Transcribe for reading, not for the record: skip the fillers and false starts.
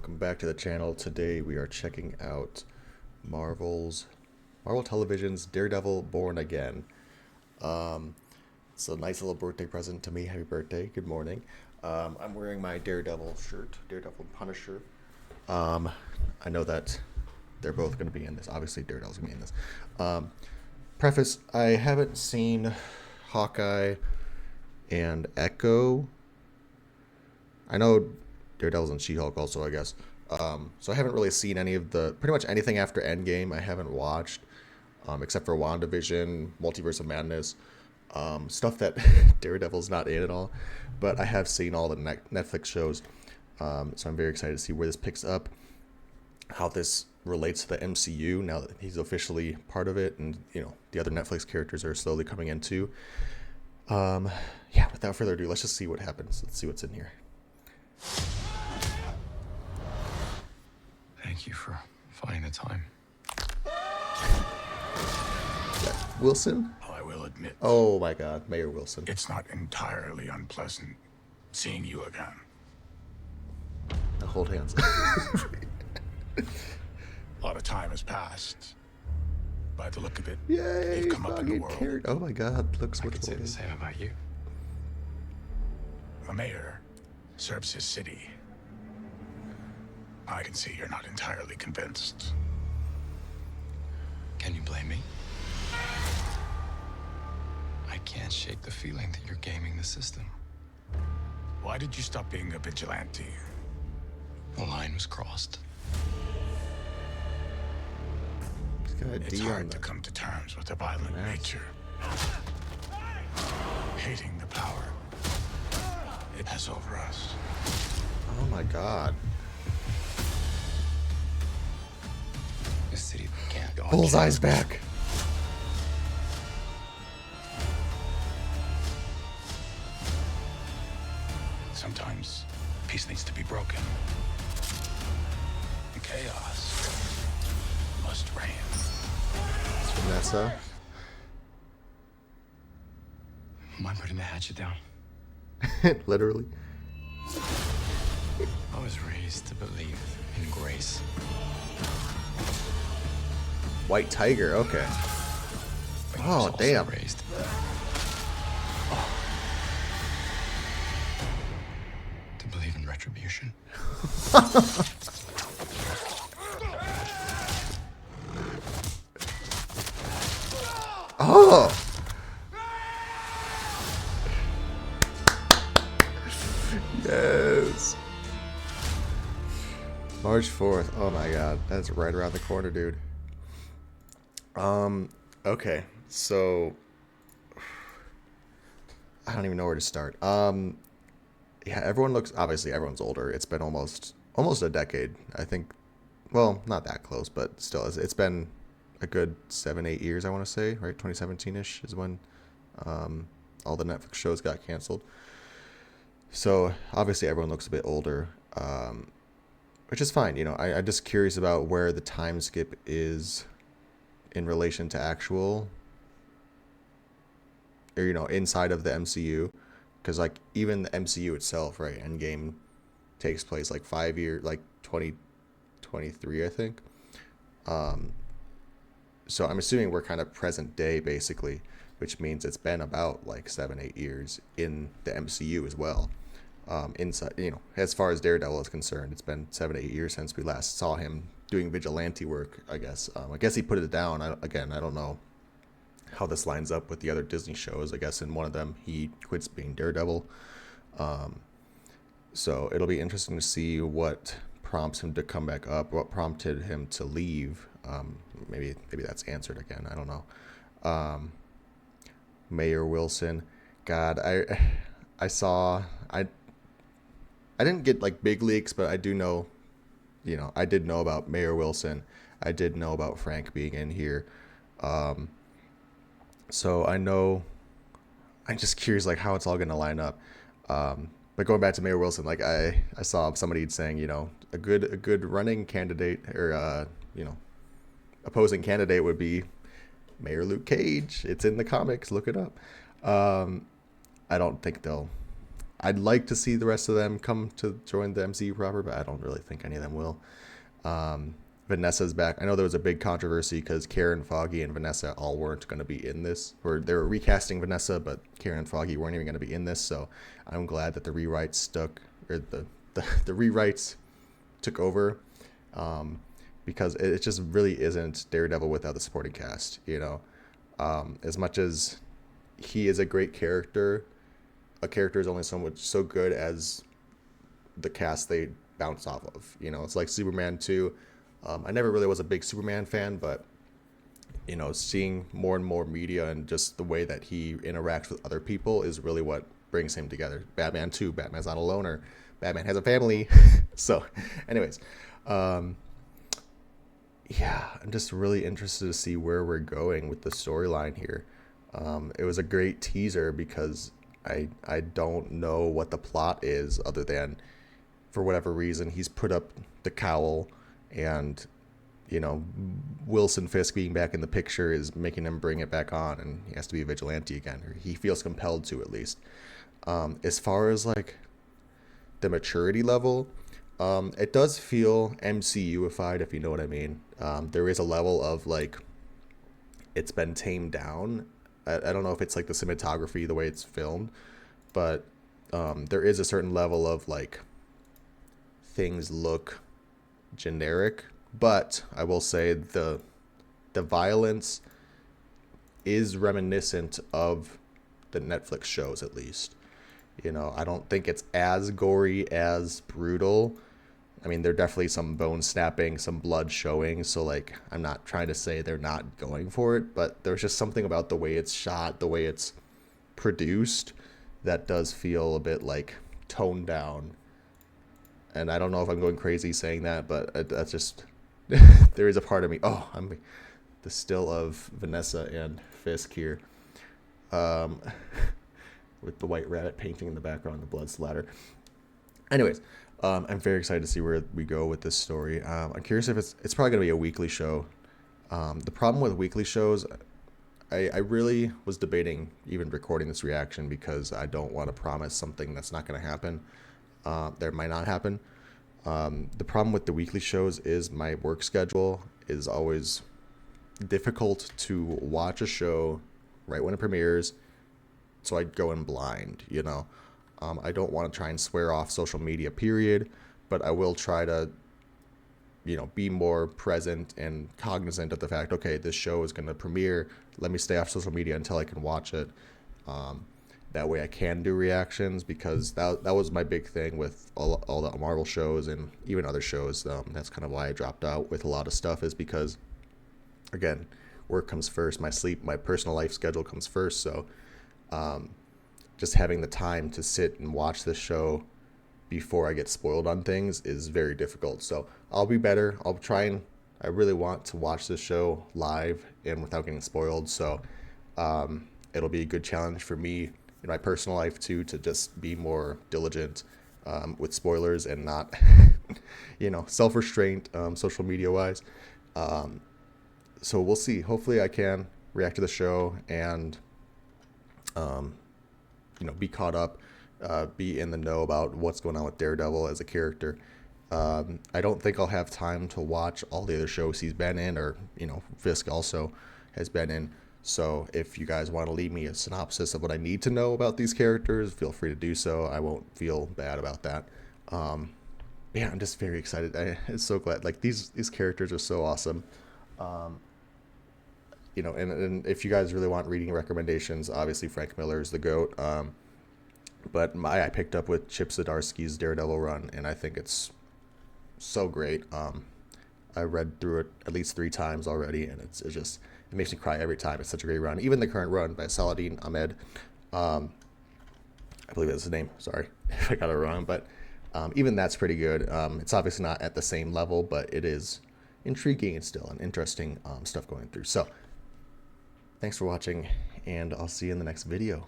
welcome back to the channel. Today we are checking out Marvel Television's Daredevil Born Again. It's a nice little birthday present to me. Happy birthday. Good morning. I'm wearing my Daredevil shirt, Daredevil Punisher. I know that they're both going to be in this. Obviously, Daredevil's going to be in this. Preface, I haven't seen Hawkeye and Echo. I know Daredevil's and She-Hulk also, I guess. So I haven't really seen pretty much anything after Endgame I haven't watched, except for WandaVision, Multiverse of Madness, stuff that Daredevil's not in at all. But I have seen all the Netflix shows, so I'm very excited to see where this picks up, how this relates to the MCU now that he's officially part of it, and the other Netflix characters are slowly coming into. Without further ado, let's just see what happens. Let's see what's in here. Thank you for finding the time. Wilson? I will admit. Oh my God, Mayor Wilson. It's not entirely unpleasant seeing you again. Now hold hands. A lot of time has passed. By the look of it, Yay! you've come up in the world. Oh my God, looks I much could say older. the same about you. A mayor serves his city. I can see you're not entirely convinced. Can you blame me? I can't shake the feeling that you're gaming the system. Why did you stop being a vigilante? The line was crossed. He's got a It's D on hard to the come to terms with a violent nature. Hating the power it has over us. Oh my God. The city can't go. Bullseye's back. Sometimes peace needs to be broken. Chaos must reign. It's Vanessa. Am I putting the hatchet down? Literally. I was raised to believe in grace. White Tiger, okay. But I was Oh, also damn. Raised to believe in retribution. Oh! Yes! March 4th. Oh my God. That's right around the corner, dude. Okay. So I don't even know where to start. Obviously everyone's older. It's been almost a decade. I think, well, not that close, but still it's been a good 7-8 years, I want to say, right? 2017-ish is when all the Netflix shows got canceled. So obviously everyone looks a bit older, which is fine. I'm just curious about where the time skip is in relation to actual, or inside of the MCU, because like even the MCU itself, right? Endgame takes place like 5 years, like 2023, I think. So I'm assuming we're kind of present day basically, which means it's been about like 7-8 years in the MCU as well. Inside, as far as Daredevil is concerned, it's been 7-8 years since we last saw him doing vigilante work, I guess. I guess he put it down. I don't know how this lines up with the other Disney shows. I guess in one of them he quits being Daredevil. So it'll be interesting to see what prompts him to come back up, what prompted him to leave. Maybe that's answered again. I don't know. Mayor Wilson. God, I didn't get like big leaks, but I do know, I did know about Mayor Wilson. I did know about Frank being in here. So I'm just curious like how it's all going to line up. But going back to Mayor Wilson, like I saw somebody saying, a good running candidate or, opposing candidate would be Mayor Luke Cage. It's in the comics. Look it up. I don't think they'll I'd like to see the rest of them come to join the MCU proper, but I don't really think any of them will. Vanessa's back. I know there was a big controversy because Karen, Foggy, and Vanessa all weren't going to be in this. Or they were recasting Vanessa, but Karen and Foggy weren't even going to be in this. So I'm glad that the rewrites stuck, or the rewrites took over, because it just really isn't Daredevil without the supporting cast. As much as he is a great character, a character is only so good as the cast they bounce off of. It's like Superman 2. I never really was a big Superman fan, but seeing more and more media and just the way that he interacts with other people is really what brings him together. Batman 2, Batman's not a loner. Batman has a family. So, anyways, yeah, I'm just really interested to see where we're going with the storyline here. It was a great teaser because I don't know what the plot is other than, for whatever reason, he's put up the cowl, and Wilson Fisk being back in the picture is making him bring it back on, and he has to be a vigilante again, or he feels compelled to, at least. As far as like the maturity level, it does feel MCU-ified, if you know what I mean. There is a level of like, it's been tamed down. I don't know if it's like the cinematography, the way it's filmed, but there is a certain level of like, things look generic, but I will say the violence is reminiscent of the Netflix shows, at least. I don't think it's as gory, as brutal. I mean, there are definitely some bone snapping, some blood showing, so like, I'm not trying to say they're not going for it, but there's just something about the way it's shot, the way it's produced, that does feel a bit like toned down. And I don't know if I'm going crazy saying that, but that's just, there is a part of me. Oh, I'm the still of Vanessa and Fisk here, with the white rabbit painting in the background, the blood splatter. Anyways, I'm very excited to see where we go with this story. I'm curious if it's probably gonna be a weekly show. The problem with weekly shows, I really was debating even recording this reaction because I don't want to promise something that's not going to happen. There might not happen. The problem with the weekly shows is my work schedule is always difficult to watch a show right when it premieres, so I go in blind. I don't want to try and swear off social media, period, but I will try to be more present and cognizant of the fact, okay, this show is going to premiere, let me stay off social media until I can watch it. That way I can do reactions, because that was my big thing with all the Marvel shows and even other shows. That's kind of why I dropped out with a lot of stuff, is because, again, work comes first, my personal life schedule comes first, so just having the time to sit and watch this show before I get spoiled on things is very difficult. So I'll be better. I really want to watch this show live and without getting spoiled. So it'll be a good challenge for me in my personal life too, to just be more diligent with spoilers and not, self-restraint, social media wise. So we'll see. Hopefully I can react to the show and, be caught up, be in the know about what's going on with Daredevil as a character. I don't think I'll have time to watch all the other shows he's been in, or, Fisk also has been in. So if you guys want to leave me a synopsis of what I need to know about these characters, feel free to do so. I won't feel bad about that. Yeah, I'm just very excited. I'm so glad. Like, these characters are so awesome. And if you guys really want reading recommendations, obviously Frank Miller is the GOAT. But I picked up with Chip Zdarsky's Daredevil run, and I think it's so great. I read through it at least 3 times already, and it makes me cry every time. It's such a great run. Even the current run by Saladin Ahmed, I believe that's his name. Sorry if I got it wrong, but even that's pretty good. It's obviously not at the same level, but it is intriguing and still and interesting stuff going through. So thanks for watching, and I'll see you in the next video.